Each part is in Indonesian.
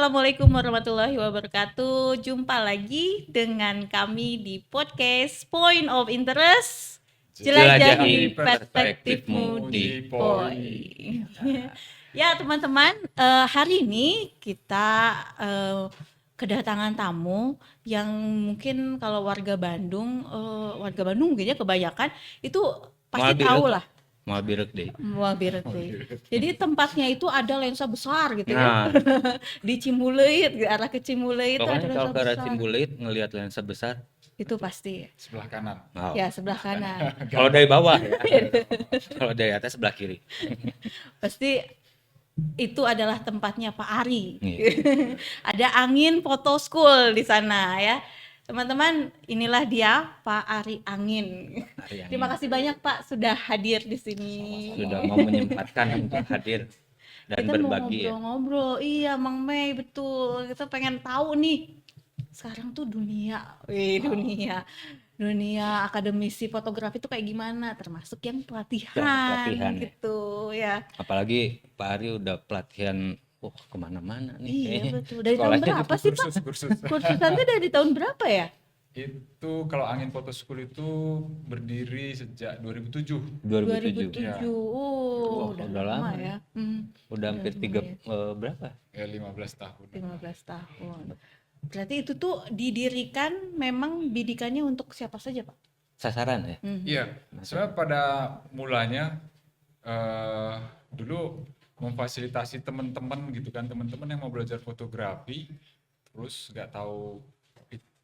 Assalamualaikum warahmatullahi wabarakatuh. Jumpa lagi dengan kami di podcast Point of Interest. Jelajahi perspektifmu di Point. Ya teman-teman, hari ini kita kedatangan tamu yang mungkin kalau warga Bandung mungkinnya kebanyakan itu pasti tahu lah. Moal birek deh. Jadi tempatnya itu ada lensa besar gitu ya. Di Cimbuleuit, ke arah ke Cimbuleuit itu ada lensa Kalau ke arah besar. Cimbuleuit ngelihat lensa besar Itu pasti. Sebelah kanan. Ya, sebelah kanan. Kalau dari bawah ya. Kalau dari atas sebelah kiri. Pasti itu adalah tempatnya Pak Ari. Iya. Ada Angin Photo School di sana ya. Teman-teman, inilah dia Pak Ari Angin. Terima kasih banyak Pak sudah hadir di sini. Sudah mau menyempatkan untuk hadir dan Kita berbagi. mau ngobrol-ngobrol. Iya, Mang Mei, betul. Kita pengen tahu nih. Sekarang tuh dunia akademisi fotografi itu kayak gimana, termasuk yang pelatihan gitu ya. Apalagi Pak Ari udah pelatihan kemana-mana nih. Iya betul. Dari tahun berapa sih Pak? Kursusannya dari tahun berapa ya? Itu kalau Angin Photo School itu berdiri sejak 2007. 2007. Ya. Udah lama ya. Udah hampir berapa? Ya 15 tahun. 15 tahun. Berarti itu tuh didirikan memang bidikannya untuk siapa saja Pak? Sasaran ya? Iya. Sebenarnya pada mulanya dulu memfasilitasi teman-teman gitu kan, teman-teman yang mau belajar fotografi terus nggak tahu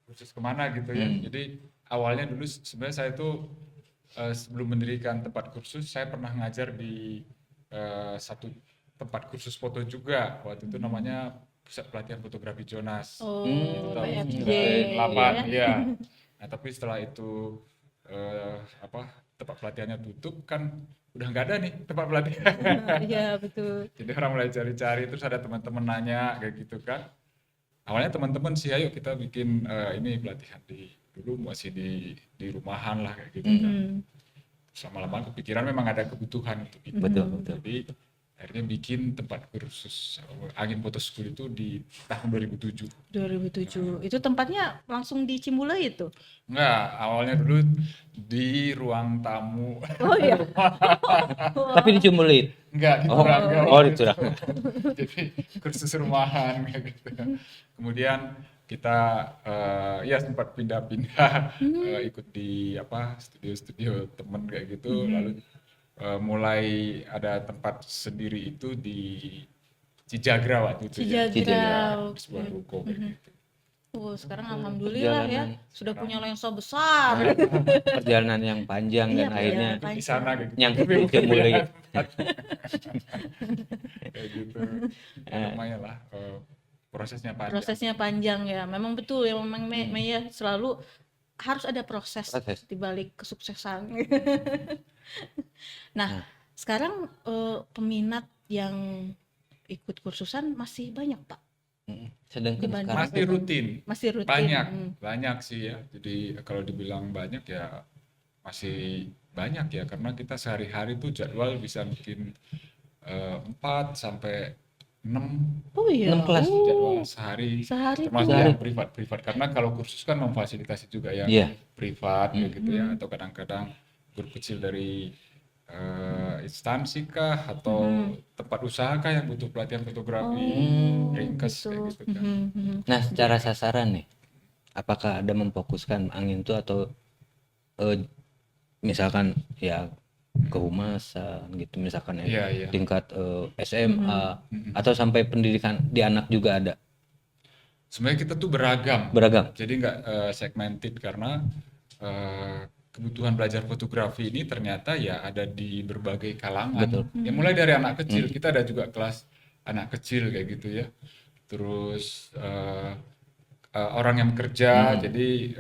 kursus kemana gitu ya. Jadi awalnya dulu sebenarnya saya tuh sebelum mendirikan tempat kursus saya pernah ngajar di satu tempat kursus foto juga, waktu itu namanya Pusat Pelatihan Fotografi Jonas. PFJ 2008 ya. Nah tapi setelah itu tempat pelatihannya tutup kan udah nggak ada nih tempat pelatihan. Iya betul. Jadi orang mulai cari-cari, terus ada teman-teman nanya kayak gitu kan. Awalnya teman-teman sih ayo kita bikin ini pelatihan dulu masih di rumahan lah kayak gitu kan. Lama-lama kepikiran memang ada kebutuhan untuk itu. Betul. Jadi akhirnya bikin tempat kursus Angin Photo School itu di tahun 2007. 2007. Itu tempatnya langsung di Cimbuleuit itu? Enggak, awalnya dulu di ruang tamu. Oh iya. Tapi di Cimbuleuit. Enggak, di Turangga. Di Turangga. Jadi kursus rumahan kayak gitu. Kemudian kita ya sempat pindah-pindah ikut di studio-studio temen kayak gitu, lalu mulai ada tempat sendiri itu di Cijagra waktu itu. Cijagra. Di sebuah ruko kayak gitu. Sekarang alhamdulillah ya sudah punya lensa besar. Perjalanan yang panjang dan akhirnya di sana kayak gitu. yang Cimbuleuit. Kayak gitu. Lumayan lah. Prosesnya panjang ya. Memang betul ya, memang Mei selalu harus ada proses di balik kesuksesan. Nah, sekarang peminat yang ikut kursusan masih banyak Pak? Sedangkan Masih rutin. Banyak sih ya. Jadi kalau dibilang banyak ya masih banyak ya, karena kita sehari-hari tuh jadwal bisa bikin 4 sampai 6 kelas jadwal sehari termasuk yang privat karena kalau kursus kan memfasilitasi juga yang privat gitu ya, atau kadang-kadang grup kecil dari instansi kah atau tempat usaha kah yang butuh pelatihan fotografi ringkas kayak gitu kan. Nah secara sasaran nih, apakah ada memfokuskan Angin itu atau misalkan ya kehumasan gitu, misalkan tingkat SMA atau sampai pendidikan di anak juga ada? Sebenarnya kita tuh beragam. Jadi nggak segmented, karena kebutuhan belajar fotografi ini ternyata ya ada di berbagai kalangan. Betul. Ya mulai dari anak kecil, kita ada juga kelas anak kecil kayak gitu ya. Terus orang yang bekerja, jadi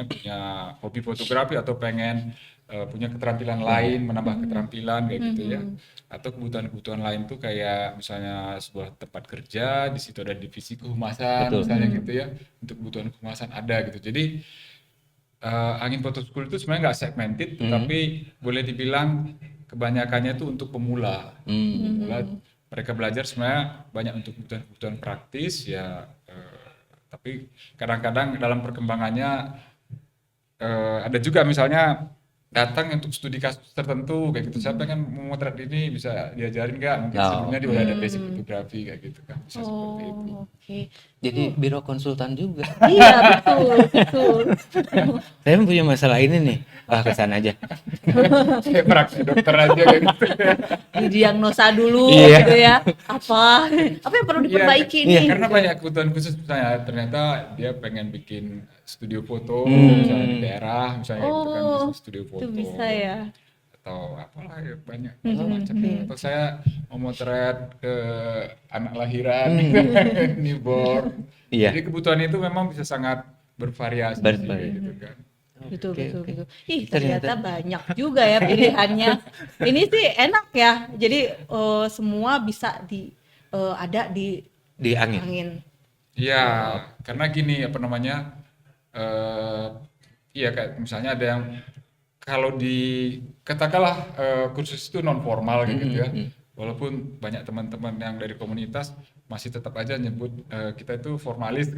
punya hobi fotografi atau pengen punya keterampilan lain, menambah keterampilan kayak gitu ya. Atau kebutuhan-kebutuhan lain tuh kayak misalnya sebuah tempat kerja, di situ ada divisi kehumasan misalnya gitu ya. Untuk kebutuhan kehumasan ada gitu. Jadi Angin Photo School itu sebenarnya nggak segmented, tapi boleh dibilang kebanyakannya itu untuk pemula. mereka belajar sebenarnya banyak untuk kebutuhan praktis ya, tapi kadang-kadang dalam perkembangannya ada juga misalnya datang untuk studi kasus tertentu kayak gitu, saya pengen memotret ini, bisa diajarin nggak, mungkin sebelumnya dia udah ada basic fotografi kayak gitu kan, bisa seperti itu. Oke. Jadi biro konsultan juga. Iya, betul. Saya punya masalah ini nih. Ke sana aja. Saya praksi dokter aja kayak gitu. Didiagnosa dulu Iya. gitu ya. Apa yang perlu diperbaiki Iya, nih? karena banyak kebutuhan khusus, misalnya ternyata dia pengen bikin studio foto misalnya di daerah, misalnya gitu kan, bisnis studio foto. Itu bisa ya. Atau apalah ya, banyak macam-macam. Atau saya mau motret ke anak lahiran, newborn. Iya. Jadi kebutuhan itu memang bisa sangat bervariasi gitu kan. Betul. Ih, ternyata banyak juga ya pilihannya. Ini sih enak ya. Jadi semua bisa ada di angin. Iya, karena gini apa namanya, iya kayak misalnya ada yang kalau katakanlah kursus itu non formal gitu ya, walaupun banyak teman-teman yang dari komunitas masih tetap aja nyebut kita itu formalis.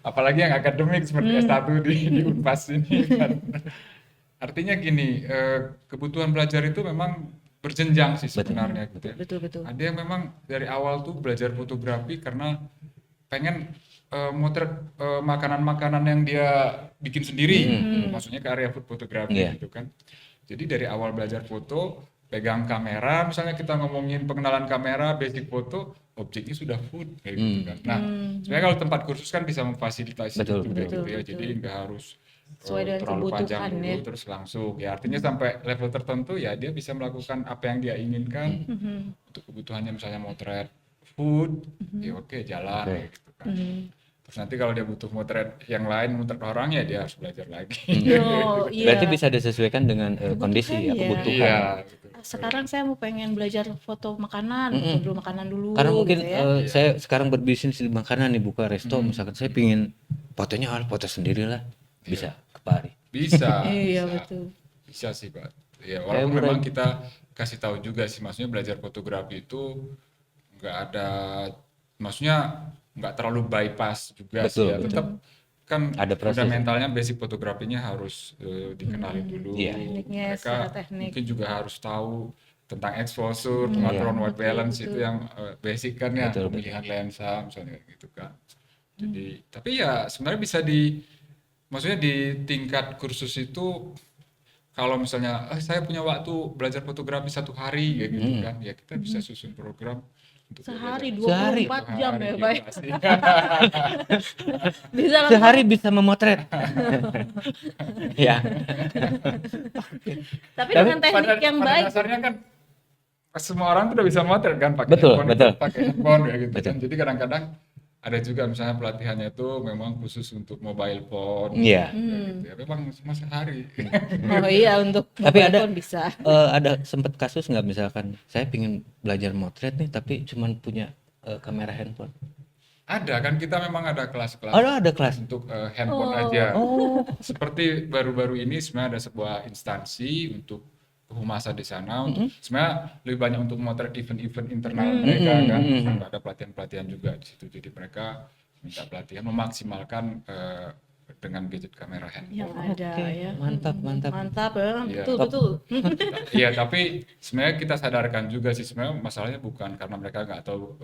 Apalagi yang akademik seperti S1 di Unpas ini kan. Artinya gini, kebutuhan belajar itu memang berjenjang sih sebenarnya gitu ya. Betul. Ada yang memang dari awal tuh belajar fotografi karena pengen motret makanan-makanan yang dia bikin sendiri, maksudnya karya food fotografi gitu kan. Jadi dari awal belajar foto, pegang kamera, misalnya kita ngomongin pengenalan kamera, basic foto, objeknya sudah food kayak gitu kan. Nah, sebenarnya kalau tempat kursus kan bisa memfasilitasi itu kayak gitu ya. Jadi nggak harus terlalu panjang dulu ya. Terus langsung ya, artinya sampai level tertentu ya dia bisa melakukan apa yang dia inginkan untuk kebutuhannya, misalnya motret food, ya oke, jalan gitu kan. Terus nanti kalau dia butuh motret yang lain, motret orang, ya dia harus belajar lagi. Berarti bisa disesuaikan dengan kondisi ya, kebutuhan. Iya, gitu. Sekarang saya mau pengen belajar foto makanan, foto makanan dulu. Karena mungkin gitu ya. saya sekarang berbisnis di makanan nih, buka resto, misalkan saya pingin fotonya foto sendiri lah, bisa ke Pari. Bisa. Iya, betul. Bisa sih, Pak. Ya, walaupun memang kita kasih tahu juga sih, maksudnya belajar fotografi itu nggak ada, maksudnya nggak terlalu bypass juga sih ya. Tetap kan ada fundamentalnya, basic fotografinya harus dikenalin dulu. Tekniknya, secara Mereka teknik. mungkin juga harus tahu tentang exposure, pengaturan white balance, itu yang basic kan ya, pemilihan lensa misalnya gitu kan. Jadi tapi ya sebenarnya bisa maksudnya di tingkat kursus itu, kalau misalnya saya punya waktu belajar fotografi 1 hari kayak gitu kan, ya kita bisa susun program untuk Sehari belajar. 24 jam ya, Iya, Pak. pasti. Bisa langsung. Sehari bisa memotret. Ya. Tapi dengan teknik yang pada baik. dasarnya kan semua orang tuh udah bisa motret kan, pakai Betul. pakai handphone ya gitu kan. Jadi kadang-kadang ada juga misalnya pelatihannya itu memang khusus untuk mobile phone. Iya. Gitu ya. Memang cuma sehari. Oh iya, untuk Tapi mobile ada phone bisa. ada sempat kasus nggak, misalkan saya pingin belajar motret nih tapi cuman punya kamera handphone. Ada kan, kita memang ada kelas-kelas. Ada kelas Untuk handphone aja. Seperti baru-baru ini sebenarnya ada sebuah instansi untuk kehumasan di sana, untuk sebenarnya lebih banyak untuk memotret event-event internal mereka kan. Ada pelatihan-pelatihan juga di situ. Jadi mereka minta pelatihan memaksimalkan dengan gadget kamera handphone. Yang ada ya. Mantap Ya. Betul. Iya, tapi sebenarnya kita sadarkan juga sih, sebenarnya masalahnya bukan karena mereka nggak tahu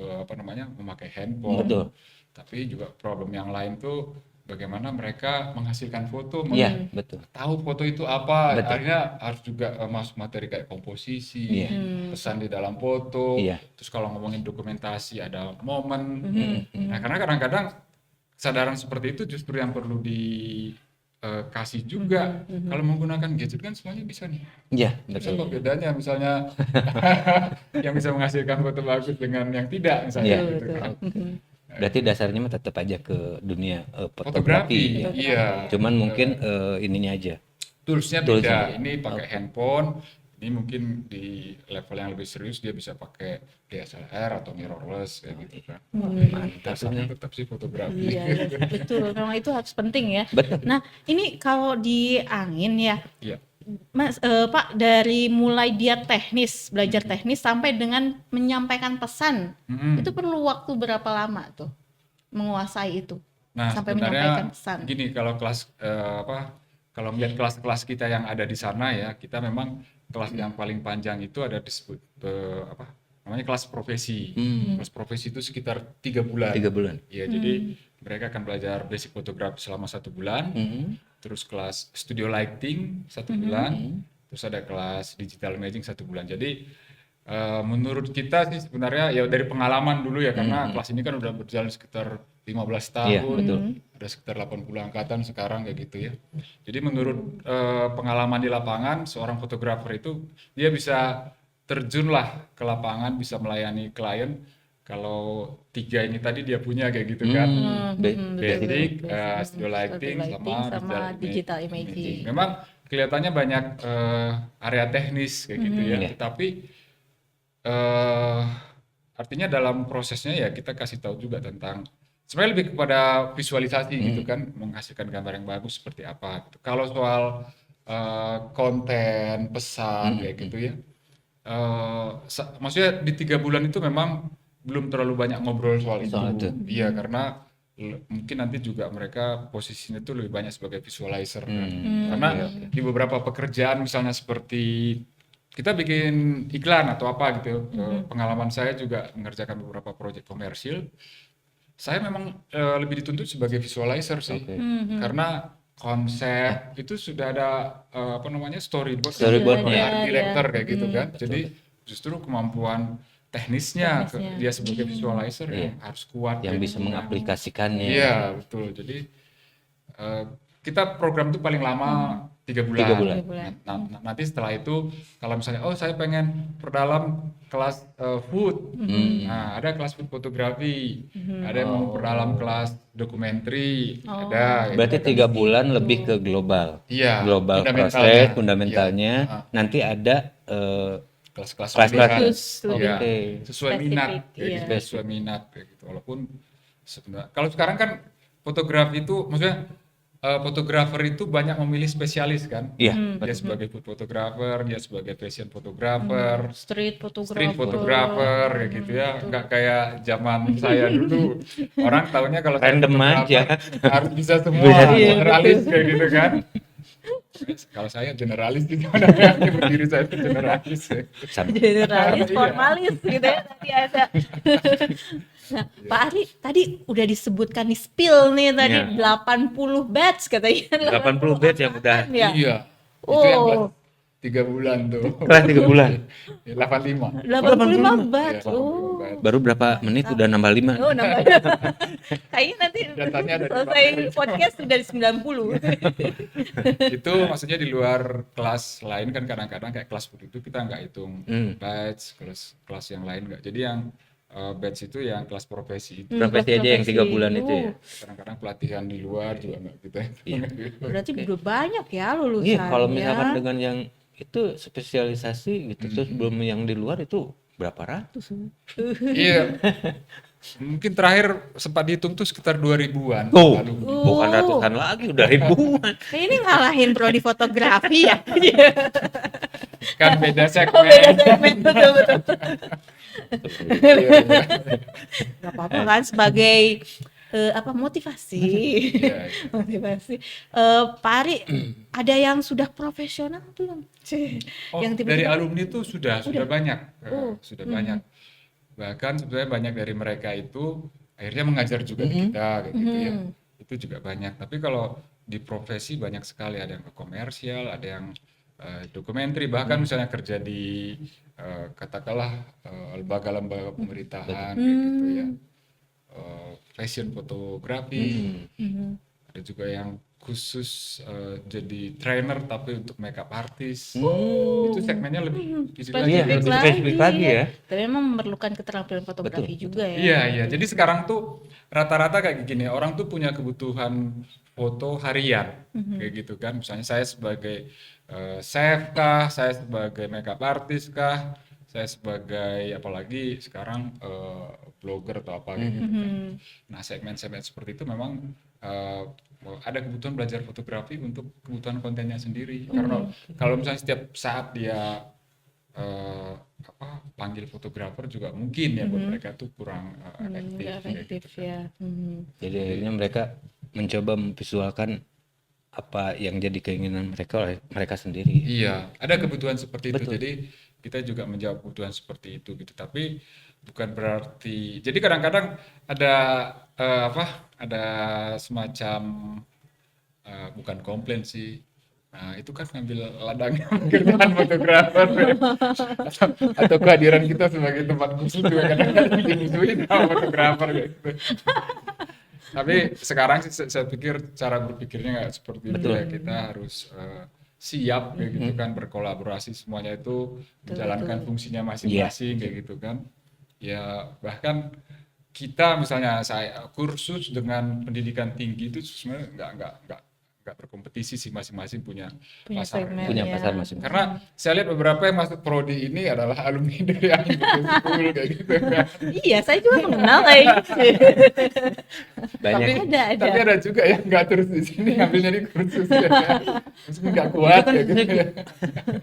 memakai handphone. Betul. Tapi juga problem yang lain tuh bagaimana mereka menghasilkan foto, Iya, betul. tahu foto itu apa. Betul. Akhirnya harus juga masuk materi kayak komposisi, pesan di dalam foto. Terus kalau ngomongin dokumentasi ada momen. Nah, karena kadang-kadang kesadaran seperti itu justru yang perlu dikasih juga. Kalau menggunakan gadget kan semuanya bisa nih. Iya, Terus betul. apa bedanya misalnya yang bisa menghasilkan foto bagus dengan yang tidak misalnya gitu kan. Berarti dasarnya mah tetap aja ke dunia Fotografi. ya. Iya. Cuman mungkin ininya aja. Toolsnya beda. Ini pakai handphone. Ini mungkin di level yang lebih serius dia bisa pakai DSLR atau mirrorless kayak gitu kan. Dasarnya tetap sih fotografi. Iya, betul. Memang itu harus penting ya. Betul. Nah, ini kalau di angin ya. Iya. Mas, Pak, dari mulai dia teknis, belajar teknis sampai dengan menyampaikan pesan, itu perlu waktu berapa lama tuh menguasai itu Nah, sampai menyampaikan sebenarnya pesan? gini, kalau melihat kelas-kelas kita yang ada di sana ya, kita memang kelas yang paling panjang itu ada disebut namanya kelas profesi. Kelas profesi itu sekitar 3 bulan. 3 bulan. Ya, jadi mereka akan belajar basic fotografi selama 1 bulan, terus kelas studio lighting 1 bulan, terus ada kelas digital imaging 1 bulan. Jadi menurut kita sih sebenarnya ya dari pengalaman dulu ya, karena kelas ini kan udah berjalan sekitar 15 Iya, tahun, betul. ada sekitar 80 angkatan sekarang kayak gitu ya. Jadi menurut pengalaman di lapangan, seorang fotografer itu dia bisa terjunlah ke lapangan, bisa melayani klien kalau 3 ini tadi dia punya kayak gitu kan. Basic, studio lighting, sama digital imaging. Memang kelihatannya banyak area teknis kayak gitu ya, tetapi artinya dalam prosesnya ya kita kasih tahu juga tentang sebenarnya lebih kepada visualisasi gitu kan, menghasilkan gambar yang bagus seperti apa gitu. Kalau soal konten, pesan kayak gitu ya, maksudnya di 3 bulan itu memang belum terlalu banyak ngobrol soal itu. Iya, karena mungkin nanti juga mereka posisinya itu lebih banyak sebagai visualizer kan. Karena di beberapa pekerjaan misalnya seperti kita bikin iklan atau apa gitu, pengalaman saya juga mengerjakan beberapa proyek komersil, saya memang lebih dituntut sebagai visualizer sih, karena konsep itu sudah ada storyboard oleh art director kayak gitu kan. Jadi justru kemampuan teknisnya dia sebagai visualizer yang harus kuat, yang bisa mengaplikasikannya. Iya, betul. Jadi kita program itu paling lama 3 bulan. Nanti setelah itu kalau misalnya saya pengen perdalam kelas food, nah ada kelas food fotografi, ada yang mau perdalam kelas dokumenter, ada. Berarti 3 bulan lebih ke global. Iya, global proses fundamentalnya. Nanti ada kelas-kelas sesuai minat, sesuai minat kayak gitu. Walaupun sebenarnya kalau sekarang kan fotografi itu maksudnya fotografer itu banyak memilih spesialis kan. Iya. Dia sebagai food photographer, dia sebagai fashion photographer, street photographer kayak gitu ya. Nggak kayak zaman saya dulu. Orang taunya kalau random aja harus bisa semua, generalis kayak gitu kan. Kalau saya generalis itu namanya, berdiri saya itu generalis ya. Generalis, formalis gitu ya tadi ada. Nah, Pak Ari tadi udah disebutkan nih spill nih tadi 80 batch katanya. 80 batch yang udah. Ya? Iya. Itu yang kelas 3 bulan tuh. Kelas 3 bulan. 85 batch. Baru berapa menit udah nambah 5. Oh, nambah. Kayaknya nanti selesai podcast sudah 90. Itu maksudnya di luar kelas lain kan, kadang-kadang kayak kelas food itu kita nggak hitung batch, kelas yang lain nggak. Jadi yang batch itu yang kelas profesi itu. Profesi aja yang 3 bulan itu ya. Kadang-kadang pelatihan di luar juga nggak kita hitung. Berarti udah banyak ya lulusan. Iya, kalau misalkan dengan yang itu spesialisasi gitu, terus belum yang di luar itu berapa ratus? Iya. Mungkin terakhir sempat dihitung tuh sekitar 2000-an. Bukan ratusan lagi, udah ribuan. Ini ngalahin prodi fotografi ya. Kan beda segmen. Beda segmen, betul. Gak apa-apa kan sebagai motivasi. Motivasi. Pak Ari, ada yang sudah profesional belum? Yang dari alumni itu sudah banyak. Sudah banyak. Bahkan sebenarnya banyak dari mereka itu akhirnya mengajar juga di kita kayak gitu ya. Itu juga banyak. Tapi kalau di profesi banyak sekali, ada yang ke komersial, ada yang dokumenter, bahkan misalnya kerja di katakanlah lembaga-lembaga pemerintahan kayak gitu ya. Fashion fotografi. Ada juga yang khusus jadi trainer tapi untuk makeup artist. Itu segmennya lebih spesifik lagi ya. Tapi memang memerlukan keterampilan fotografi juga ya. Iya. Jadi sekarang tuh rata-rata kayak gini, orang tuh punya kebutuhan foto harian kayak gitu kan. Misalnya saya sebagai chef kah, saya sebagai makeup artist kah, saya sebagai apalagi sekarang blogger atau apa gitu kan. Nah, segmen-segmen seperti itu memang ada kebutuhan belajar fotografi untuk kebutuhan kontennya sendiri. Karena kalau misalnya setiap saat dia panggil fotografer juga mungkin ya buat mereka tuh kurang efektif gitu kan. ya. Jadi akhirnya mereka mencoba memvisualkan apa yang jadi keinginan mereka oleh mereka sendiri. Iya, ada kebutuhan seperti itu. Betul. Jadi kita juga menjawab kebutuhan seperti itu gitu. Tapi bukan berarti. Jadi kadang-kadang ada ada semacam bukan komplain sih. Nah, itu kan ngambil ladangnya pekerjaan fotografer atau kehadiran kita sebagai tempat khusus juga kadang-kadang dimusuhin sama fotografer gitu. Tapi sekarang sih saya pikir cara berpikirnya nggak seperti itu ya. Kita harus siap kayak gitu kan, berkolaborasi semuanya itu menjalankan fungsinya masing-masing kayak gitu kan. Ya bahkan kita misalnya saya kursus dengan pendidikan tinggi itu sebenarnya nggak berkompetisi sih, masing-masing punya pasar. Punya pasar masing-masing. Karena saya lihat beberapa yang masuk prodi ini adalah alumni dari Angin School kayak gitu kan. Iya, saya juga mengenal kayak gitu. Banyak. Tapi ada juga yang nggak terus di sini ngambilnya di kursus ya. Maksudnya nggak kuat ya gitu.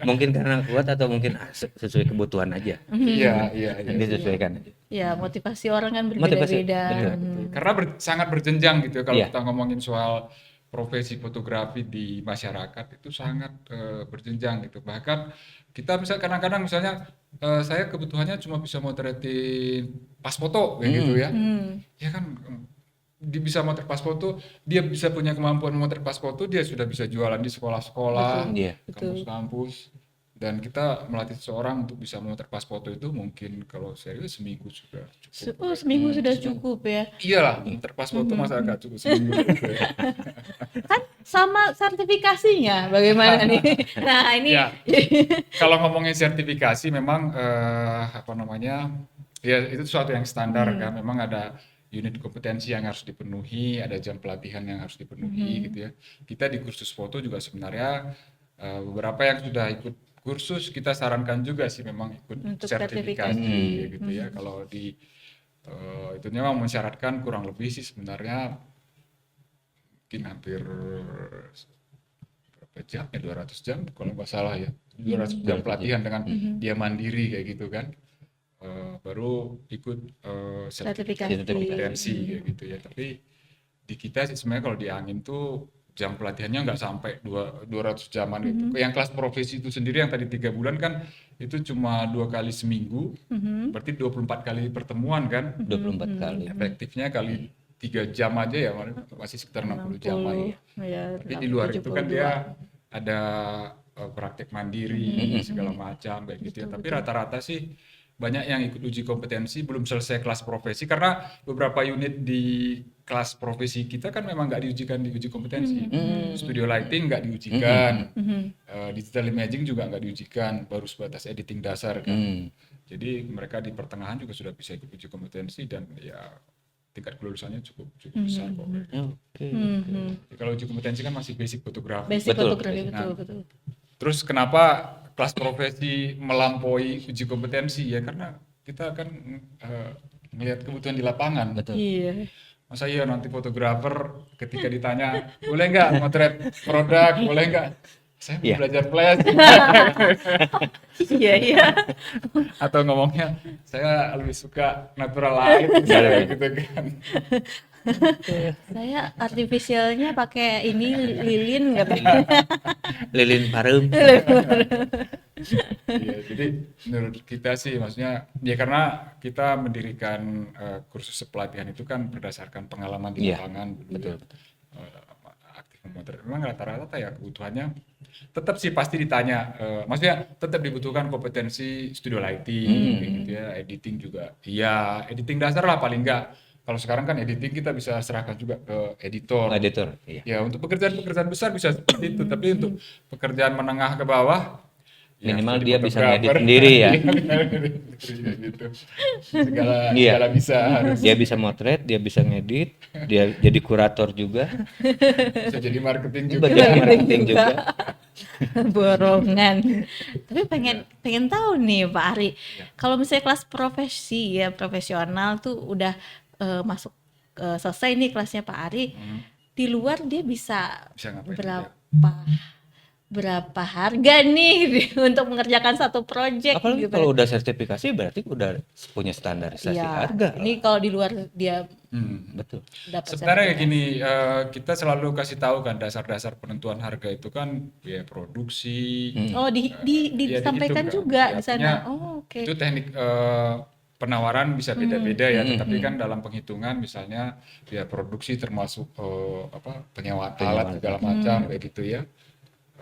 Mungkin karena kuat atau mungkin sesuai kebutuhan aja. Iya. Disesuaikan aja. Ya, motivasi orang kan Motivasi, berbeda-beda. betul. Karena sangat berjenjang gitu ya kalau Iya. kita ngomongin soal profesi fotografi di masyarakat itu sangat berjenjang gitu. Bahkan kita kadang-kadang misalnya saya kebutuhannya cuma bisa motretin pas foto kayak gitu ya. Ya kan dia bisa motret pas foto, dia bisa punya kemampuan motret pas foto, dia sudah bisa jualan di sekolah-sekolah, kampus-kampus. Dan kita melatih seseorang untuk bisa memotret pas foto itu mungkin kalau serius seminggu sudah cukup. Seminggu sudah cukup ya. Iyalah, memotret pas foto masa nggak cukup seminggu. Kan sama sertifikasinya bagaimana nih? Nah, ini Ya, kalau ngomongin sertifikasi memang ya itu sesuatu yang standar kan. Memang ada unit kompetensi yang harus dipenuhi, ada jam pelatihan yang harus dipenuhi gitu ya. Kita di kursus foto juga sebenarnya beberapa yang sudah ikut kursus kita sarankan juga sih memang ikut Untuk sertifikasi gitu ya. Kalau di itu memang mensyaratkan kurang lebih sih sebenarnya mungkin hampir berapa jam ya, 200 jam kalau nggak salah ya, 200 jam pelatihan dengan dia mandiri kayak gitu kan. Baru ikut sertifikasi kompetensi kayak gitu ya. Tapi di kita sih sebenarnya kalau di Angin tuh jam pelatihannya nggak sampai 200 jaman gitu. Yang kelas profesi itu sendiri yang tadi 3 bulan kan itu cuma 2 kali seminggu, berarti 24 kali pertemuan kan. 24 kali. Efektifnya kali 3 jam aja ya, masih sekitar 60 jam aja. Ya, Tapi di luar itu kan dia ada praktek mandiri segala macam kayak gitu ya. Tapi rata-rata sih banyak yang ikut uji kompetensi belum selesai kelas profesi karena beberapa unit di kelas profesi kita kan memang nggak diujikan di uji kompetensi. Studio lighting nggak diujikan, digital imaging juga nggak diujikan, baru sebatas editing dasar kan. Jadi mereka di pertengahan juga sudah bisa ikut uji kompetensi dan ya tingkat kelulusannya cukup besar kok. Jadi kalau uji kompetensi kan masih basic fotografi. Fotografi betul. Terus kenapa kelas profesi melampaui uji kompetensi ya karena kita akan melihat kebutuhan di lapangan. Betul. Iya. Masa iya nanti fotografer ketika ditanya boleh nggak motret produk, boleh nggak? Saya mau belajar flash. Iya. Atau ngomongnya saya lebih suka natural light gitu kan. Saya artifisialnya pakai ini lilin katanya. Lilin parem. Iya, jadi menurut kita sih maksudnya ya karena kita mendirikan kursus pelatihan itu kan berdasarkan pengalaman di lapangan. Betul. Aktif memotret. Memang rata-rata ya kebutuhannya tetap sih pasti ditanya. Maksudnya tetap dibutuhkan kompetensi studio lighting, gitu ya, editing juga. Iya, editing dasar lah paling enggak. Kalau sekarang kan editing kita bisa serahkan juga ke editor. Iya. Ya untuk pekerjaan-pekerjaan besar bisa seperti itu, tapi untuk pekerjaan menengah ke bawah minimal ya, dia bisa ngedit sendiri ya. Gitu. Segala bisa harus. Dia bisa motret, dia bisa ngedit, dia jadi kurator juga. Bisa jadi marketing juga. Jadi marketing juga. Borongan. Tapi pengen tahu nih Pak Ari, kalau misalnya kelas profesi ya profesional tuh udah masuk selesai nih kelasnya Pak Ari, di luar dia bisa ngapain berapa harga nih untuk mengerjakan satu project Apalagi gitu. kalau udah sertifikasi berarti udah punya standarisasi Iya, harga. ini kalau di luar dia Betul. dapat Sebenarnya kayak sertifikasi. gini, kita selalu kasih tahu kan dasar-dasar penentuan harga itu kan biaya produksi. Oh, disampaikan dihitung kan. juga Ya, di sana. artinya Oh, oke. itu teknik penawaran bisa beda-beda ya, tetapi kan dalam penghitungan misalnya biaya produksi termasuk penyewaan alat segala macam kayak gitu ya.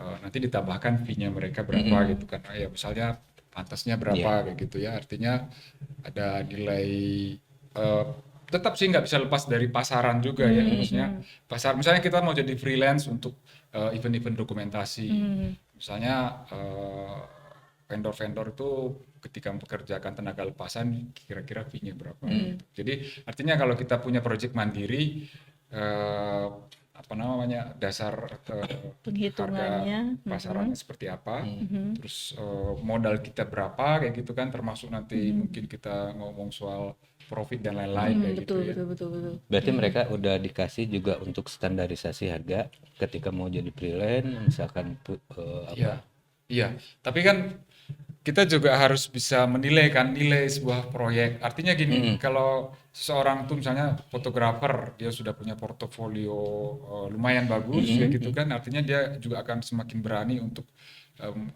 Nanti ditambahkan fee-nya mereka berapa gitu kan. Ya misalnya pantasnya berapa kayak gitu ya. Artinya ada nilai tetap sih nggak bisa lepas dari pasaran juga ya. Maksudnya pasar misalnya kita mau jadi freelance untuk event-event dokumentasi. Misalnya vendor-vendor itu ketika mempekerjakan tenaga lepasan kira-kira fee-nya berapa. Jadi artinya kalau kita punya project mandiri dasar Penghitungannya. harga pasarannya seperti apa, terus modal kita berapa kayak gitu kan, termasuk nanti mungkin kita ngomong soal profit dan lain-lain kayak gitu ya. Betul. Berarti mereka udah dikasih juga untuk standarisasi harga ketika mau jadi freelance misalkan Iya. Tapi kan kita juga harus bisa menilai kan nilai sebuah proyek. Artinya gini, kalau seseorang tuh misalnya fotografer, dia sudah punya portofolio lumayan bagus kayak gitu kan, artinya dia juga akan semakin berani untuk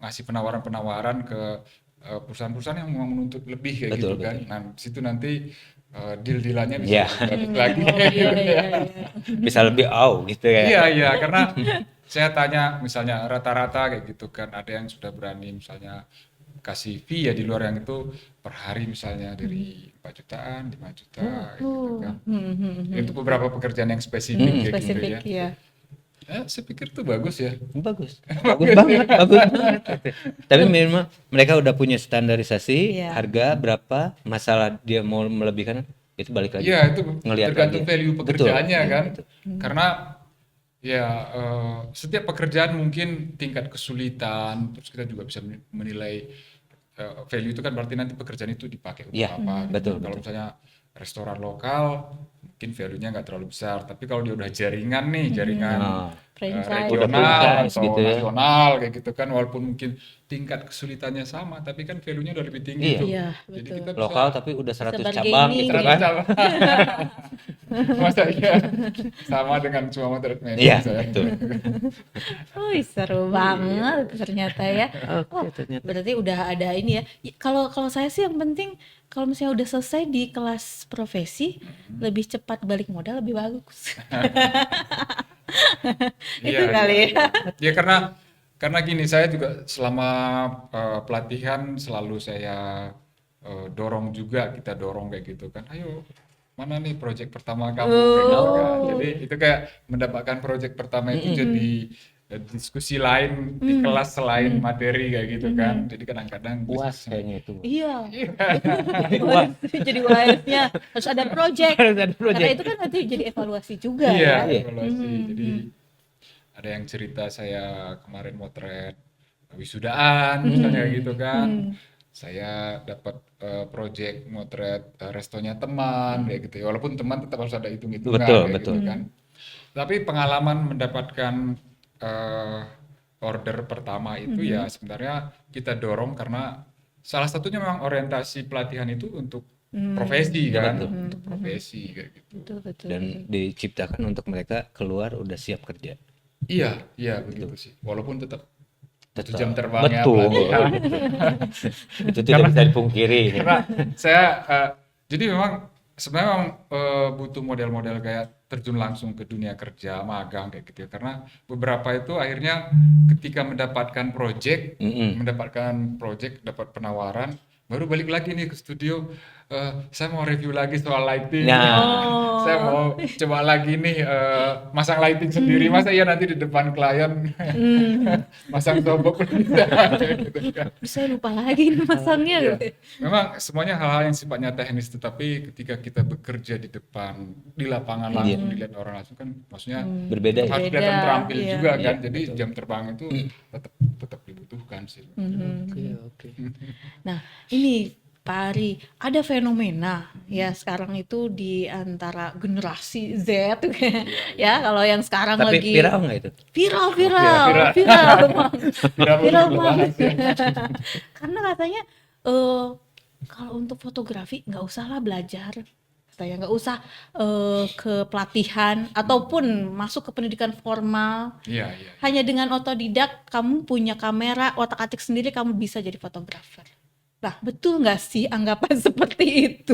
ngasih penawaran-penawaran ke perusahaan-perusahaan yang mau menuntut lebih kayak gitu kan. Nah, di situ nanti deal-dealannya bisa lebih bagus lagi. Iya. bisa lebih gitu ya. Iya, karena saya tanya misalnya rata-rata kayak gitu kan, ada yang sudah berani misalnya kasih fee ya di luar yang itu per hari misalnya dari 4 jutaan, 5 juta kayak gitu kan. Itu beberapa pekerjaan yang spesifik kayak gitu ya. Iya. Saya pikir itu bagus ya. Bagus banget. Tapi minimal mereka udah punya standarisasi harga berapa, masalah dia mau melebihkan itu balik lagi. Iya, itu ngelihat tergantung lagi. value pekerjaannya kan. Betul. Karena ya setiap pekerjaan mungkin tingkat kesulitan, terus kita juga bisa menilai value itu kan berarti nanti pekerjaan itu dipakai untuk apa. Betul. Kalau misalnya restoran lokal mungkin value-nya nggak terlalu besar, tapi kalau dia udah jaringan nih, jaringan regional atau gitu ya. nasional kayak gitu kan, walaupun mungkin tingkat kesulitannya sama, tapi kan value-nya udah lebih tinggi tuh. Iya, Jadi betul. kita bisa Lokal tapi udah 100 bargaining cabang gitu kan. masa iya sama dengan cuma motret medis Iya, saya. betul. Seru banget ternyata ya. Ternyata. Berarti udah ada ini ya. Kalau saya sih yang penting kalau misalnya udah selesai di kelas profesi, lebih cepat balik modal lebih bagus. Itu kali ya. Ya karena gini, saya juga selama pelatihan selalu saya kita dorong kayak gitu kan. Ayo, mana nih project pertama kamu kayak gitu kan. Jadi itu kayak mendapatkan project pertama itu jadi diskusi lain di kelas selain materi kayak gitu kan. Jadi kadang-kadang Puas kayaknya itu. Iya. Jadi UAS-nya harus ada project. Karena itu kan nanti jadi evaluasi juga ya. Evaluasi. Jadi ada yang cerita saya kemarin motret wisudaan misalnya gitu kan. Saya dapat project motret restonya teman kayak gitu ya. Walaupun teman tetap harus ada hitung-hitungan kayak gitu kan. Tapi pengalaman mendapatkan order pertama itu ya sebenarnya kita dorong karena salah satunya memang orientasi pelatihan itu untuk profesi kan, untuk profesi kayak gitu. Betul. Dan diciptakan untuk mereka keluar udah siap kerja. Iya begitu sih. Walaupun tetap 1 jam terbangnya pelatihan. Itu tidak bisa dipungkiri. Karena saya jadi memang sebenarnya butuh model-model kayak terjun langsung ke dunia kerja, magang kayak gitu ya. Karena beberapa itu akhirnya ketika mendapatkan project, dapat penawaran, baru balik lagi nih ke studio, saya mau review lagi soal lighting. Nah. Saya mau coba lagi nih masang lighting sendiri. Masa iya nanti di depan klien masang sobok bisa gitu kan. Saya lupa lagi nih masangnya Iya. gitu. Memang semuanya hal-hal yang sifatnya teknis, tetapi ketika kita bekerja di depan, di lapangan langsung dilihat orang langsung kan, maksudnya Berbeda ya. harus kelihatan Beda, terampil iya. juga kan. Jadi jam terbang itu tetap dibutuhkan sih. Oke. Nah, ini Pak Ari, ada fenomena ya sekarang itu di antara generasi Z ya, kalau yang sekarang Tapi lagi viral nggak itu? viral Viral. Bang. Tidak Viral perlu banget. bahas ya. Karena katanya kalau untuk fotografi nggak usahlah belajar, katanya nggak usah ke pelatihan ataupun masuk ke pendidikan formal. Iya, iya. Hanya dengan otodidak, kamu punya kamera, otak-atik sendiri, kamu bisa jadi fotografer. Nah, betul nggak sih anggapan seperti itu?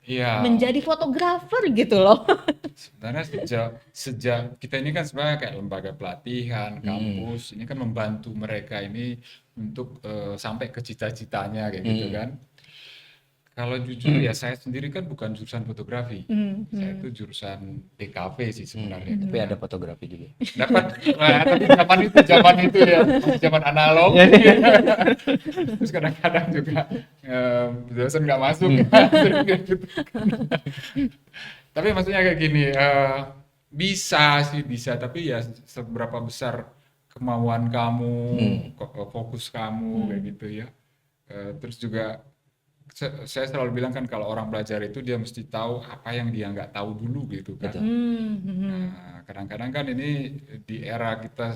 Iya. Menjadi fotografer gitu loh. Sebenarnya sejak kita ini kan sebenarnya kayak lembaga pelatihan, kampus, ini kan membantu mereka ini untuk sampai ke cita-citanya kayak gitu kan. Kalau jujur ya saya sendiri kan bukan jurusan fotografi, saya itu jurusan DKV sih sebenarnya. Tapi ada fotografi juga. Dapat, tapi zaman itu ya, masih zaman analog. Terus kadang-kadang juga dosen nggak masuk. Sering kayak gitu. Tapi maksudnya kayak gini, bisa, tapi ya seberapa besar kemauan kamu, fokus kamu kayak gitu ya. Terus juga saya selalu bilang kan kalau orang belajar itu dia mesti tahu apa yang dia nggak tahu dulu gitu kan. Nah, kadang-kadang kan ini di era kita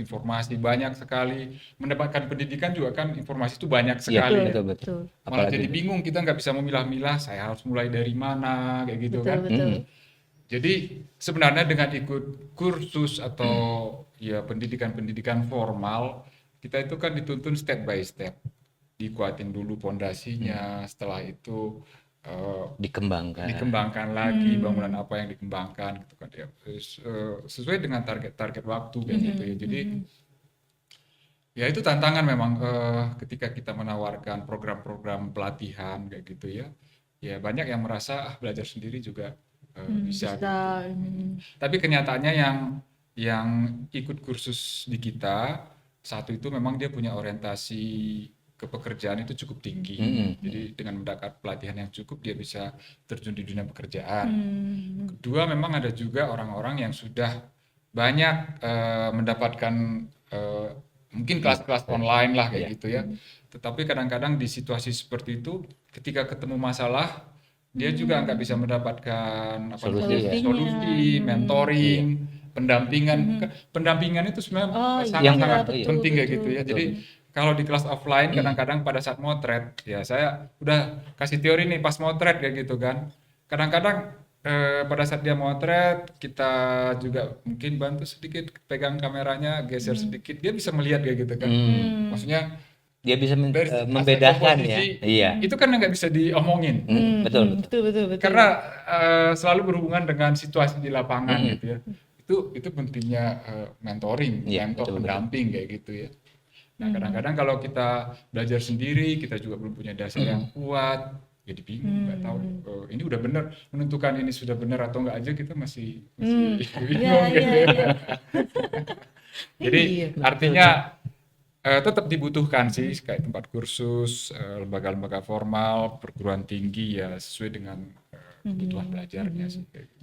informasi banyak sekali, mendapatkan pendidikan juga kan informasi itu banyak sekali. Iya, betul. Malah jadi bingung, kita nggak bisa memilah-milah, saya harus mulai dari mana kayak gitu kan. Betul. Jadi sebenarnya dengan ikut kursus atau ya pendidikan formal, kita itu kan dituntun step by step. Dikuatin dulu pondasinya, setelah itu dikembangkan lagi bangunan apa yang dikembangkan gitu kan ya. Sesuai dengan target waktu kayak gitu ya. Jadi ya itu tantangan memang ketika kita menawarkan program-program pelatihan kayak gitu ya. Ya banyak yang merasa belajar sendiri juga bisa. Gitu. Tapi kenyataannya yang ikut kursus di kita, satu itu memang dia punya orientasi ke pekerjaan itu cukup tinggi. Jadi dengan mendapat pelatihan yang cukup dia bisa terjun di dunia pekerjaan. Kedua memang ada juga orang-orang yang sudah banyak mendapatkan mungkin kelas-kelas online lah kayak gitu ya. Tetapi kadang-kadang di situasi seperti itu ketika ketemu masalah dia juga nggak bisa mendapatkan solusi, mentoring, pendampingan. Pendampingan itu sebenarnya sangat penting kayak gitu ya. Jadi kalau di kelas offline kadang-kadang pada saat motret ya saya udah kasih teori nih pas motret kayak gitu kan. Kadang-kadang pada saat dia motret kita juga mungkin bantu sedikit pegang kameranya, geser sedikit, dia bisa melihat kayak gitu kan. Maksudnya dia bisa membedakan ya. Iya. Itu kan nggak bisa diomongin. Betul. Karena selalu berhubungan dengan situasi di lapangan gitu ya. Itu pentingnya mentoring, mentor, pendamping kayak gitu ya. Nah kadang-kadang kalau kita belajar sendiri, kita juga belum punya dasar yang kuat, jadi bingung, nggak tahu ini udah benar, menentukan ini sudah benar atau nggak aja kita masih bingung gitu. Jadi artinya tetap dibutuhkan sih kayak tempat kursus, lembaga-lembaga formal, perguruan tinggi ya sesuai dengan kebutuhan belajarnya sih kayak gitu.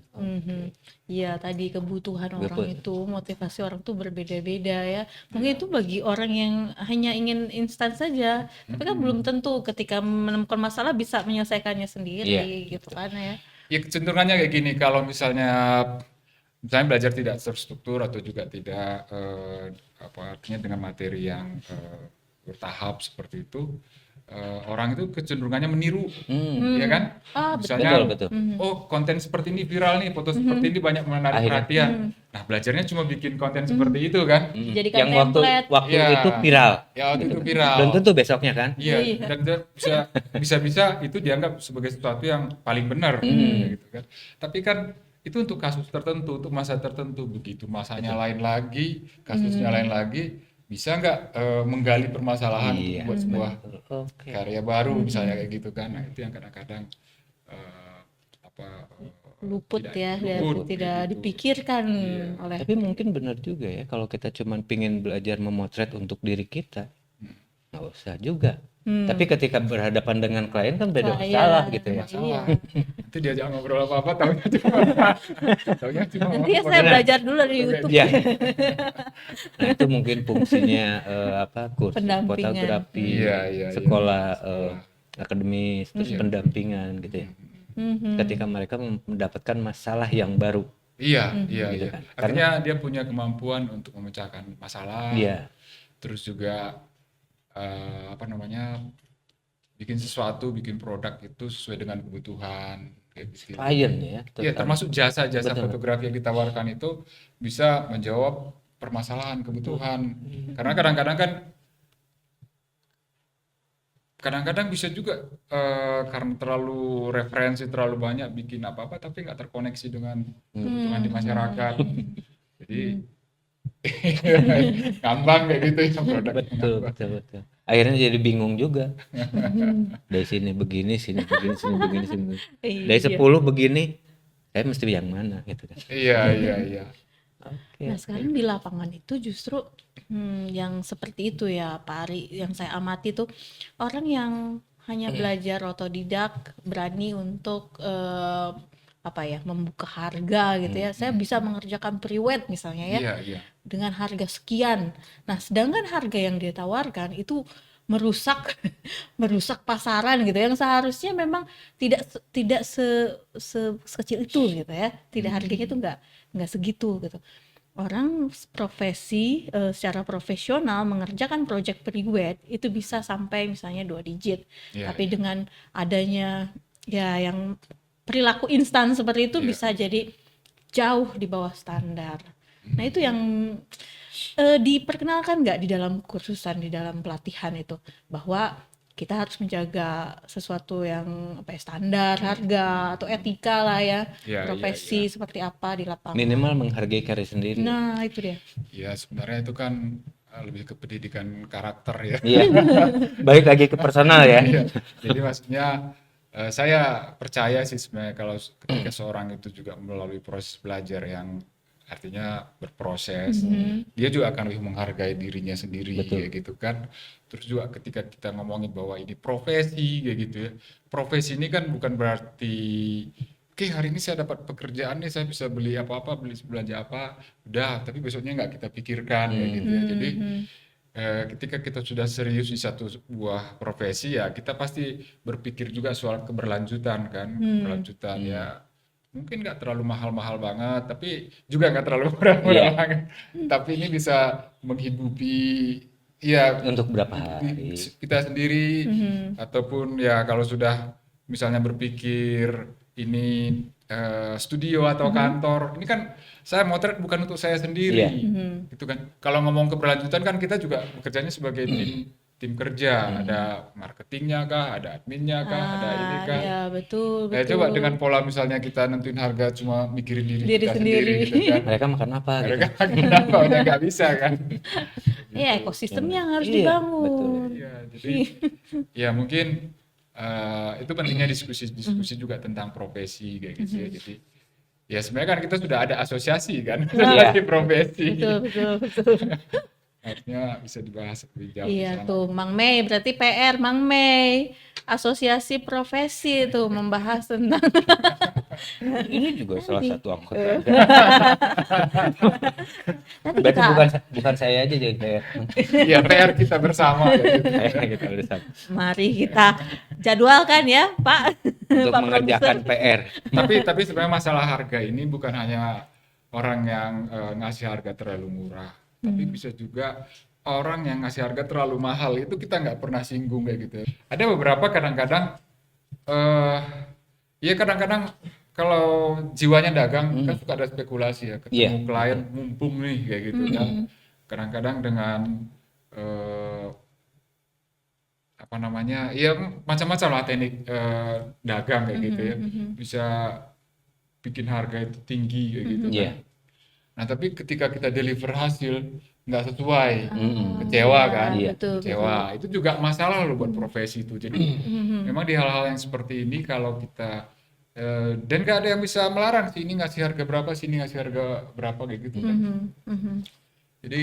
Iya, tadi kebutuhan orang itu, motivasi orang tuh berbeda-beda ya. Mungkin itu bagi orang yang hanya ingin instan saja, tapi kan belum tentu ketika menemukan masalah bisa menyelesaikannya sendiri gitu kan ya. Ya kecenderungannya kayak gini, kalau misalnya belajar tidak terstruktur atau juga tidak artinya dengan materi yang bertahap seperti itu, orang itu kecenderungannya meniru, ya kan? Misalnya, betul. oh konten seperti ini viral nih, foto seperti ini banyak menarik perhatian. Nah belajarnya cuma bikin konten seperti itu kan? Dijadikan Yang template. waktu itu viral. Ya waktu itu viral. Belum tentu besoknya kan? Iya. Dan bisa itu dianggap sebagai sesuatu yang paling benar, gitu kan? Tapi kan itu untuk kasus tertentu, untuk masa tertentu. Begitu masanya lain lagi, kasusnya lain lagi. bisa nggak menggali permasalahan untuk Iya. membuat sebuah Oke. karya baru misalnya kayak gitu kan. Nah, itu yang kadang-kadang eh, Luput tidak ya, luput kayak tidak gitu. dipikirkan Iya. oleh. Tapi mungkin benar juga ya, kalau kita cuman pingin belajar memotret untuk diri kita, nggak usah juga. Tapi ketika berhadapan dengan klien kan beda masalah gitu ya. Masalah. Nanti diajak ngobrol apa-apa taunya cuma Nanti ya saya model. belajar dulu dari YouTube. Ya. Nah, itu mungkin fungsinya kursus Pendampingan. fotografi, Iya. sekolah akademis, terus pendampingan gitu ya. Mhm. Ketika mereka mendapatkan masalah yang baru. Iya. Gitu kan. Artinya dia punya kemampuan untuk memecahkan masalah. Iya. Terus juga bikin sesuatu, bikin produk itu sesuai dengan kebutuhan kayak gitu. Klien ya. Iya, termasuk jasa-jasa Betul. fotografi yang ditawarkan itu bisa menjawab permasalahan kebutuhan. Karena kadang-kadang bisa juga karena terlalu referensi terlalu banyak bikin apa-apa tapi nggak terkoneksi dengan kebutuhan di masyarakat. Jadi ngambang kayak gitu ya produk. Betul. Akhirnya jadi bingung juga. Dari sini begini, sini begini, sini begini, sini begini. Dari 10 begini, saya mesti yang mana gitu kan. Iya. Oke. Nah sekarang di lapangan itu justru yang seperti itu ya Pak Ari, yang saya amati tuh orang yang hanya belajar otodidak, berani untuk membuka harga gitu ya. Saya bisa mengerjakan pre-wed misalnya ya, Iya. dengan harga sekian. Nah sedangkan harga yang dia tawarkan itu merusak pasaran gitu, yang seharusnya memang tidak sekecil itu gitu ya, tidak harganya itu nggak segitu gitu. Orang profesi secara profesional mengerjakan project pre-wed itu bisa sampai misalnya 2 digit. Iya, Tapi dengan adanya ya yang perilaku instan seperti itu bisa jadi jauh di bawah standar. Nah itu yang diperkenalkan nggak di dalam kursusan, di dalam pelatihan itu, bahwa kita harus menjaga sesuatu yang standar harga atau etika lah ya, profesi seperti apa di lapangan. Minimal menghargai karya sendiri. Nah itu dia. Ya sebenarnya itu kan lebih ke pendidikan karakter ya. Iya. Balik lagi ke personal ya. Iya. Jadi maksudnya saya percaya sih sebenarnya kalau ketika seorang itu juga melalui proses belajar yang artinya berproses, dia juga akan lebih menghargai dirinya sendiri kayak gitu kan. Terus juga ketika kita ngomongin bahwa ini profesi kayak gitu ya, profesi ini kan bukan berarti oke hari ini saya dapat pekerjaan nih, saya bisa beli apa-apa, beli belanja apa, udah, tapi besoknya nggak kita pikirkan kayak gitu ya. Jadi ketika kita sudah serius di satu buah profesi ya kita pasti berpikir juga soal keberlanjutan kan, keberlanjutan ya. Mungkin nggak terlalu mahal-mahal banget, tapi juga nggak terlalu murah-murah banget. Tapi ini bisa menghidupi ya Untuk berapa hari? kita sendiri, ataupun ya kalau sudah misalnya berpikir ini studio atau kantor, ini kan saya motret bukan untuk saya sendiri, gitu kan. Kalau ngomong keberlanjutan kan kita juga bekerjanya sebagai tim kerja, ada marketingnya kah, ada adminnya kah, ada ini kah. Ya betul. Ya coba dengan pola misalnya kita nentuin harga cuma mikirin diri kita sendiri gitu kan. Mereka makan apa gitu. Mereka kenapa udah nggak bisa kan. Iya, ekosistemnya yang harus Iya, dibangun. Iya, jadi ya mungkin itu pentingnya diskusi juga tentang profesi kayak gitu ya. Jadi ya sebenarnya kan kita sudah ada asosiasi kan, asosiasi profesi. Betul. Artinya bisa dibahas lebih jauh. Iya tuh, Mang Mei, berarti PR Mang Mei, asosiasi profesi tuh membahas tentang Ini juga salah satu anggota. nanti Berarti kita bukan saya aja jadi PR. Iya, PR kita bersama kayak gitu. Kita bersama mari kita jadwalkan ya Pak. untuk Pak mengerjakan PR. Tapi sebenarnya masalah harga ini bukan hanya orang yang ngasih harga terlalu murah, tapi bisa juga orang yang ngasih harga terlalu mahal. Itu kita nggak pernah singgung kayak gitu. Ada beberapa kadang-kadang ya kadang-kadang kalau jiwanya dagang kan suka ada spekulasi ya, ketemu klien mumpung nih kayak gitu kan. Kadang-kadang dengan ya macam-macam lah teknik dagang kayak gitu ya, bisa bikin harga itu tinggi kayak gitu kan. Nah tapi ketika kita deliver hasil nggak sesuai, Mm-mm. kecewa kan, Iya. betul, kecewa. Itu juga masalah loh buat profesi itu. Jadi memang di hal-hal yang seperti ini kalau kita dan nggak ada yang bisa melarang sih ini ngasih harga berapa, sini ngasih harga berapa kayak gitu kan. Jadi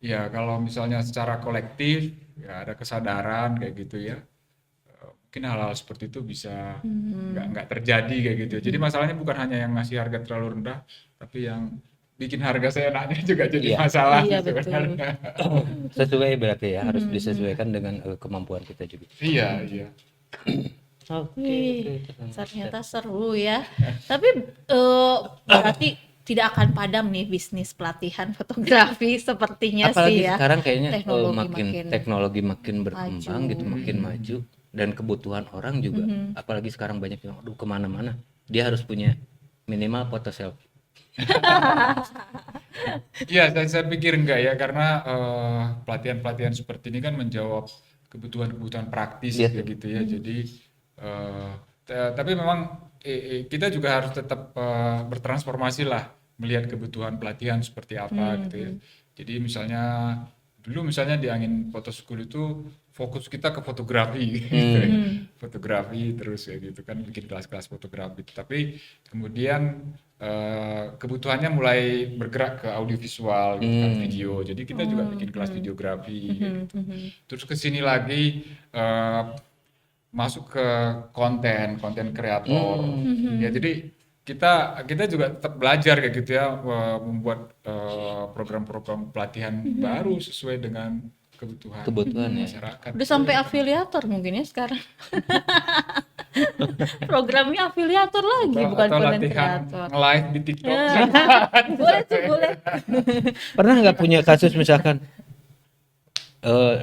ya kalau misalnya secara kolektif ya ada kesadaran kayak gitu ya, mungkin hal-hal seperti itu bisa nggak terjadi kayak gitu. Jadi masalahnya bukan hanya yang ngasih harga terlalu rendah, tapi yang bikin harga seenaknya juga jadi Iya. masalah Iya, sih sebenarnya. Sesuai berarti ya, harus disesuaikan dengan kemampuan kita juga. Iya, iya. Wih, ternyata seru ya. Tapi berarti tidak akan padam nih bisnis pelatihan fotografi sepertinya Apalagi sih ya. sekarang kayaknya Teknologi teknologi makin berkembang maju. gitu, makin maju, dan kebutuhan orang juga. Apalagi sekarang banyak yang aduh kemana-mana dia harus punya minimal foto selfie. Iya, saya pikir enggak ya, karena pelatihan-pelatihan seperti ini kan menjawab kebutuhan-kebutuhan praktis Iya. kayak gitu ya. Jadi, tapi memang kita juga harus tetap bertransformasi lah, melihat kebutuhan pelatihan seperti apa gitu ya. Jadi misalnya dulu misalnya di Angin Photo School itu fokus kita ke fotografi gitu ya. Fotografi terus kayak gitu kan bikin kelas-kelas fotografi. Tapi kemudian kebutuhannya mulai bergerak ke audiovisual gitu kan, video. Jadi kita juga bikin kelas videografi gitu. Terus ke sini lagi masuk ke konten kreator. Ya jadi kita juga tetap belajar kayak gitu ya, membuat program-program pelatihan baru sesuai dengan kebutuhan ya. masyarakat. Udah sampai afiliator mungkin ya sekarang. Programnya afiliator lagi, bukan Atau konten latihan kreator. nge-live di TikTok. Boleh tuh, boleh. Pernah nggak punya kasus misalkan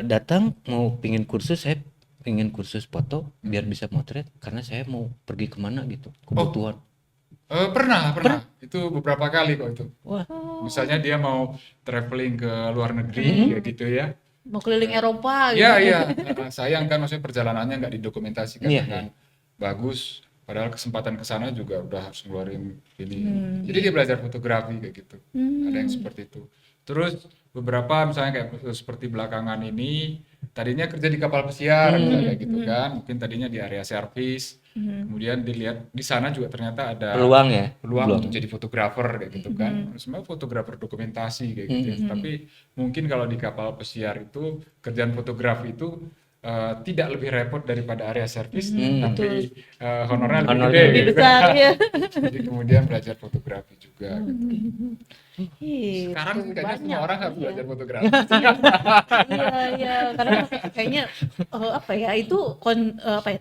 datang mau pingin kursus, saya pingin kursus foto biar bisa motret karena saya mau pergi kemana gitu, kebutuhan. Pernah. Itu beberapa kali kok itu. Wah, Misalnya dia mau traveling ke luar negeri kayak gitu ya. Mau keliling Eropa gitu. Iya. Sayang kan maksudnya perjalanannya nggak didokumentasikan Iya, dengan bagus. Padahal kesempatan ke sana juga udah harus ngeluarin ini. Jadi dia belajar fotografi kayak gitu. Ada yang seperti itu. Terus beberapa misalnya kayak seperti belakangan ini, tadinya kerja di kapal pesiar misalnya kayak gitu kan. Mungkin tadinya di area servis. Kemudian dilihat di sana juga ternyata ada peluang ya. peluang untuk jadi fotografer kayak gitu kan. Sebenarnya fotografer dokumentasi kayak gitu ya. Tapi mungkin kalau di kapal pesiar itu kerjaan fotografi itu tidak lebih repot daripada area servis, tapi honornya lebih Honornya gede Lebih gitu. besar ya. Jadi kemudian belajar fotografi juga. Ih, Sekarang tuh, kayaknya semua banyak. orang harus belajar fotografi. Iya, karena kayaknya apa ya, itu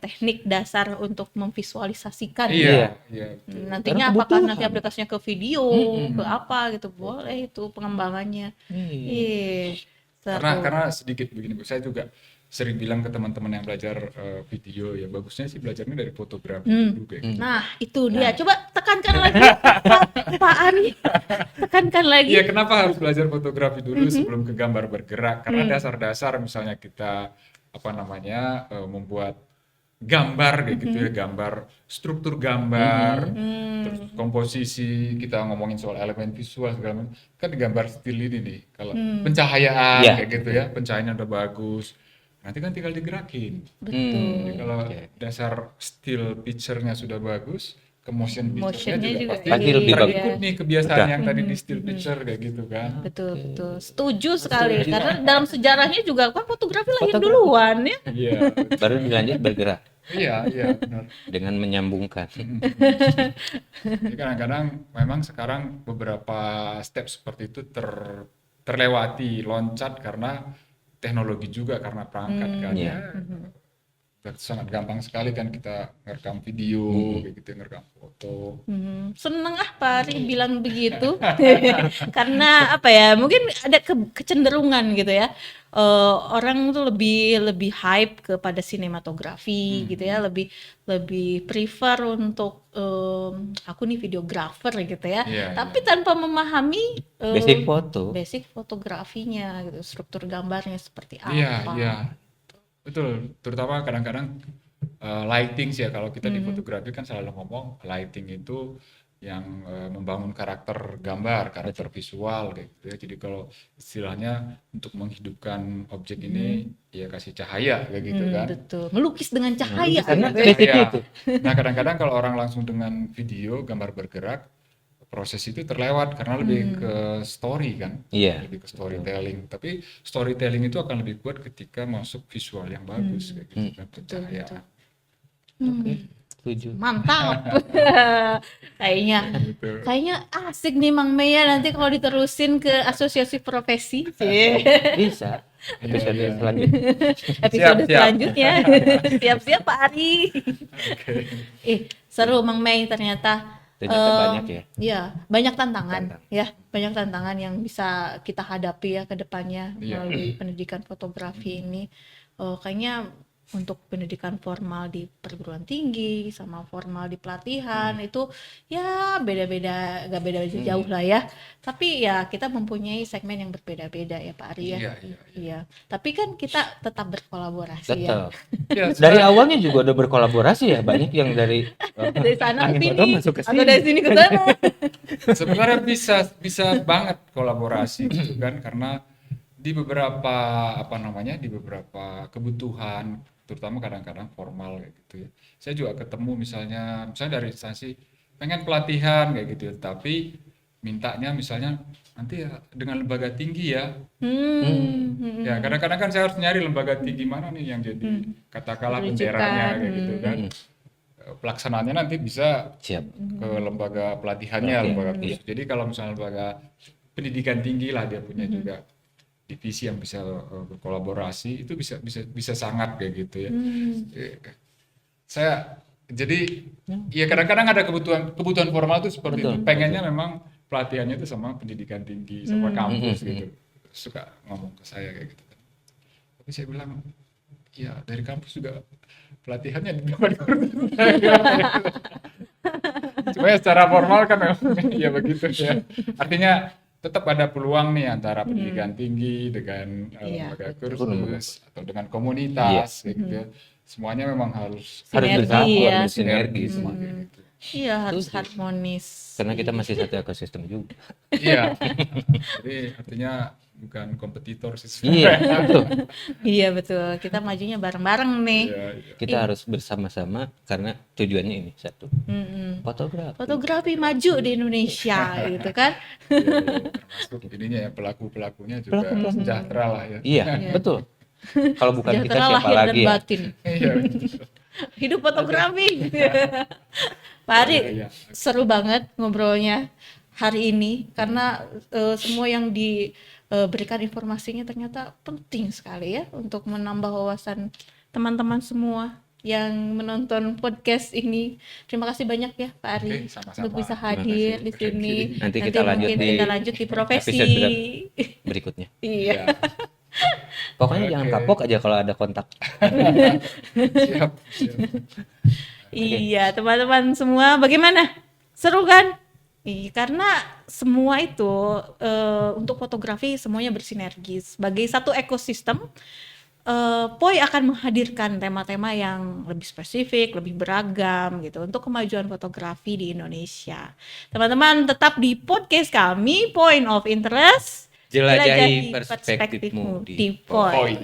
teknik dasar untuk memvisualisasikan. Iya. Nantinya Karena apakah kebutuhan. nanti aplikasinya ke video, ke apa gitu, boleh itu pengembangannya. Ih, seru. Karena sedikit begini Bu, saya juga sering bilang ke teman-teman yang belajar video ya, bagusnya sih belajarnya dari fotografi dulu kayak gitu. Nah, itu dia. Coba tekankan lagi, Pak Ari. Tekankan lagi. Iya, kenapa harus belajar fotografi dulu sebelum ke gambar bergerak? Karena dasar-dasar misalnya kita membuat gambar kayak gitu ya, gambar, struktur gambar, terus komposisi, kita ngomongin soal elemen visual segala macam. Kan di gambar still ini nih, kalau pencahayaan Iya. kayak gitu ya, pencahayaannya udah bagus. Nanti kan tinggal digerakin. Jadi kalau dasar still picture-nya sudah bagus, ke motion picture-nya Motionnya juga juga pasti Pasti lebih bagus. terikut nih kebiasaan yang tadi di still picture kayak gitu kan. Betul. Setuju sekali. Karena dalam sejarahnya juga kan fotografi lahir duluan ya. Iya, Baru dilanjut bergerak iya, benar. dengan menyambungkan. Jadi kadang-kadang memang sekarang beberapa step seperti itu terlewati, loncat karena teknologi juga, karena perangkat kan ya. Sangat gampang sekali kan kita ngerekam video kayak gitu, ngerekam foto. Seneng Pak Ari bilang begitu. Karena apa ya, mungkin ada kecenderungan gitu ya. Orang tuh lebih hype kepada sinematografi gitu ya, lebih prefer untuk aku nih videographer gitu ya. Iya, Tapi tanpa memahami Basic foto. fotografinya gitu, struktur gambarnya seperti Iya, apa. iya. Betul, terutama kadang-kadang lighting sih ya, kalau kita di fotografi kan selalu ngomong lighting itu membangun karakter gambar, karakter visual kayak gitu ya. Jadi kalau istilahnya untuk menghidupkan objek ini ya kasih cahaya kayak gitu kan. Betul. Melukis dengan cahaya. Karena gitu ya. basicnya itu. Nah, kadang-kadang kalau orang langsung dengan video, gambar bergerak, proses itu terlewat karena lebih ke story kan. Iya. Lebih ke storytelling. Tapi storytelling itu akan lebih kuat ketika masuk visual yang bagus kayak gitu kan, pencahayaan. Setuju. Mantap. Kayaknya Gitu. kayaknya asik nih Mang Mei ya nanti kalau diterusin ke asosiasi profesi. Bisa. Episode selanjutnya. Episode Siap. selanjutnya. Siap-siap Pak Ari. Oke. Seru Mang Mei ternyata. Ternyata banyak ya. Iya, banyak tantangan Tantang. ya, banyak tantangan yang bisa kita hadapi ya ke depannya Iya. melalui pendidikan fotografi ini. Kayaknya untuk pendidikan formal di perguruan tinggi sama formal di pelatihan itu ya beda-beda, gak beda jauh lah ya. Tapi ya kita mempunyai segmen yang berbeda-beda ya Pak Ari ya. Iya. Iya. Tapi kan kita tetap berkolaborasi ya. Tetap. Ya, Dari awalnya juga udah berkolaborasi ya, banyak yang dari Dari sana ke angin foto sini masuk ke atau sini. dari sini ke sana. sebenarnya bisa banget kolaborasi gitu kan, karena di beberapa kebutuhan, terutama kadang-kadang formal kayak gitu ya. Saya juga ketemu misalnya dari instansi pengen pelatihan kayak gitu ya, tapi mintanya misalnya nanti ya dengan lembaga tinggi ya. Ya kadang-kadang kan saya harus nyari lembaga tinggi mana nih yang jadi katakanlah benderanya kayak gitu kan. Pelaksanaannya nanti bisa Siap. ke lembaga pelatihannya, Oke. lembaga khusus. Jadi kalau misalnya lembaga pendidikan tinggi lah dia punya juga divisi yang bisa berkolaborasi, itu bisa sangat kayak gitu ya. Saya jadi ya kadang-kadang ada kebutuhan formal itu seperti itu. Pengennya memang pelatihannya itu sama pendidikan tinggi, sama kampus gitu. Suka ngomong ke saya kayak gitu. Tapi saya bilang ya dari kampus juga pelatihannya di depan kursus. Cuma ya secara formal kan memang ya begitu ya. Artinya tetap ada peluang nih antara pendidikan tinggi dengan lembaga kursus atau dengan komunitas kayak gitu ya. Semuanya memang harus Sinergi bersatu, ya. harus bersinergi semua. kayak gitu. Iya, harus harmonis. Karena kita masih satu ekosistem juga. Iya. Jadi artinya bukan kompetitor sih Iya, sebenarnya. betul. Iya betul, kita majunya bareng-bareng nih. Iya. Kita harus bersama-sama karena tujuannya ini satu. Fotografi. Fotografi maju di Indonesia gitu kan. Termasuk ininya ya pelaku-pelakunya juga sejahtera lah ya. Iya, betul. Kalau bukan kita Sejahtera siapa lahir dan lagi ya? batin. Iya. Hidup fotografi. Pak Ari, Iya. seru banget ngobrolnya hari ini karena semua yang diberikan informasinya ternyata penting sekali ya untuk menambah wawasan teman-teman semua yang menonton podcast ini. Terima kasih banyak ya Pak Ari Oke, sama-sama. untuk bisa hadir di sini. Nanti kita lanjut mungkin di kita lanjut di profesi. episode berikutnya. Iya. Pokoknya jangan Oke. kapok aja kalau ada kontak. Siap. Iya, teman-teman semua bagaimana? Seru kan? Iya, karena semua itu untuk fotografi semuanya bersinergi sebagai satu ekosistem. Poi akan menghadirkan tema-tema yang lebih spesifik, lebih beragam gitu untuk kemajuan fotografi di Indonesia. Teman-teman tetap di podcast kami Point of Interest. Jelajahi perspektifmu di Poi.